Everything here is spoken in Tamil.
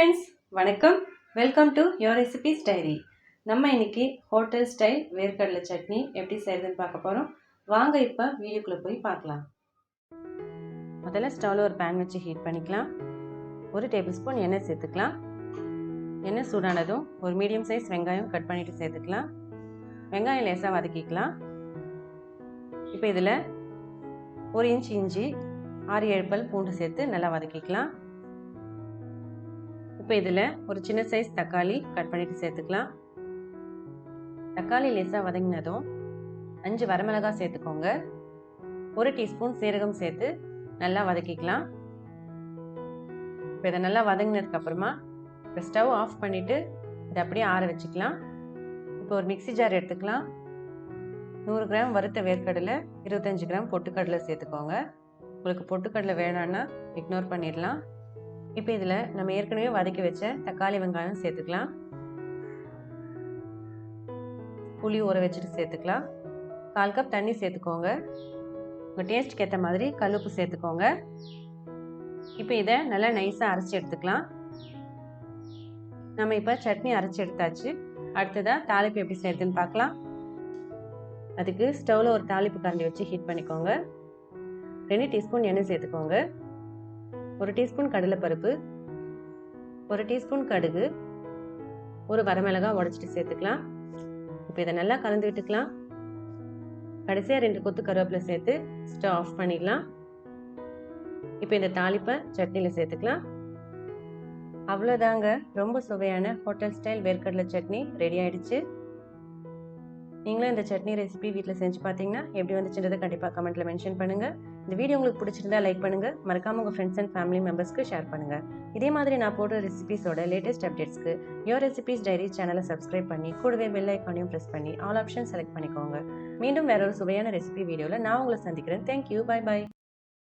friends, வணக்கம். Welcome to your recipes diary. நம்ம இன்னைக்கு ஹோட்டல் ஸ்டைல் வேர்க்கடலை சட்னி எப்படி செய்யறதுன்னு பார்க்க போறோம். வாங்க இப்போ வீடியோக்குள்ள போய் பார்க்கலாம். முதல்ல ஸ்டவ்ல ஒரு பேன் வச்சு ஹீட் பண்ணிக்கலாம். 1 டேபிள் ஸ்பூன் எண்ணெய் சேர்த்துக்கலாம். எண்ணெய் சூடானதும் ஒரு மீடியம் சைஸ் வெங்காயம் கட் பண்ணிட்டு சேர்த்துக்கலாம். வெங்காயம் லேசாக வதக்கிக்கலாம். இப்போ இதில் 1 இன்ச் இஞ்சி 6-7 பல் பூண்டு சேர்த்து நல்லா வதக்கிக்கலாம். இப்போ இதில் ஒரு சின்ன சைஸ் தக்காளி கட் பண்ணிட்டு சேர்த்துக்கலாம். தக்காளி லேசாக வதங்கினதும் 5 வரமிளகாய் சேர்த்துக்கோங்க. 1 டீஸ்பூன் சீரகம் சேர்த்து நல்லா வதக்கிக்கலாம். இப்போ இதை நல்லா வதங்கினதுக்கு அப்புறமா இப்போ ஸ்டவ் ஆஃப் பண்ணிவிட்டு இதை அப்படியே ஆற வச்சுக்கலாம். இப்போ ஒரு மிக்சி ஜார் எடுத்துக்கலாம். 100 கிராம் வறுத்த வேர்க்கடலை, 25 கிராம் பொட்டுக்கடலை சேர்த்துக்கோங்க. உங்களுக்கு பொட்டுக்கடலை வேணான்னா இக்னோர் பண்ணிடலாம். இப்போ இதில் நம்ம ஏற்கனவே வதக்கி வச்ச தக்காளி வெங்காயம் சேர்த்துக்கலாம். புளி ஊற வச்சுட்டு சேர்த்துக்கலாம். 1/4 கப் தண்ணி சேர்த்துக்கோங்க. உங்கள் டேஸ்ட்டுக்கு ஏற்ற மாதிரி கல்லுப்பு சேர்த்துக்கோங்க. இப்போ இதை நல்லா நைஸாக அரைச்சி எடுத்துக்கலாம். நம்ம இப்போ சட்னி அரைச்சி எடுத்தாச்சு. அடுத்ததாக தாளிப்பு எப்படி செய்யறதுன்னு பார்க்கலாம். அதுக்கு ஸ்டவ்வில் ஒரு தாளிப்பு கரண்டி வச்சு ஹீட் பண்ணிக்கோங்க. 2 டீஸ்பூன் எண்ணெய் சேர்த்துக்கோங்க. 1 டீஸ்பூன் கடலைப்பருப்பு, 1 டீஸ்பூன் கடுகு, 1 வரமிளகாய் உடைச்சிட்டு சேர்த்துக்கலாம். இப்போ இதை நல்லா கலந்து விட்டுக்கலாம். கடைசியாக 2 கொத்து கருவேப்பிலை சேர்த்து ஸ்டவ் ஆஃப் பண்ணிடலாம். இப்போ இந்த தாளிப்பை சட்னியில் சேர்த்துக்கலாம். அவ்வளோதாங்க, ரொம்ப சுவையான ஹோட்டல் ஸ்டைல் வேர்க்கடலை சட்னி ரெடி ஆயிடுச்சு. நீங்களும் இந்த சட்னி ரெசிபி வீட்டில் செஞ்சு பார்த்தீங்கன்னா எப்படி வந்துச்சுன்றதை கண்டிப்பாக கமெண்ட்டில் மென்ஷன் பண்ணுங்கள். இந்த வீடியோ உங்களுக்கு பிடிச்சிருந்தா லைக் பண்ணுங்கள். மறக்காமல் உங்கள் ஃப்ரெண்ட்ஸ் அண்ட் ஃபேமிலி மெம்பர்ஸ்க்கு ஷேர் பண்ணுங்கள். இதே மாதிரி நான் போடுற ரெசிபிஸோட லேட்டஸ்ட் அப்டேட்ஸ்க்கு யுவர் ரெசிபீஸ் டைரி சேனலை சப்ஸ்கிரைப் பண்ணி கூடவே பெல் ஐக்கானையும் ப்ரெஸ் பண்ணி ஆல் ஆப்ஷன் செலக்ட் பண்ணிக்கோங்க. மீண்டும் வேற ஒரு சுவையான ரெசிபி வீடியோவில் நான் உங்களை சந்திக்கிறேன். Thank you, bye bye.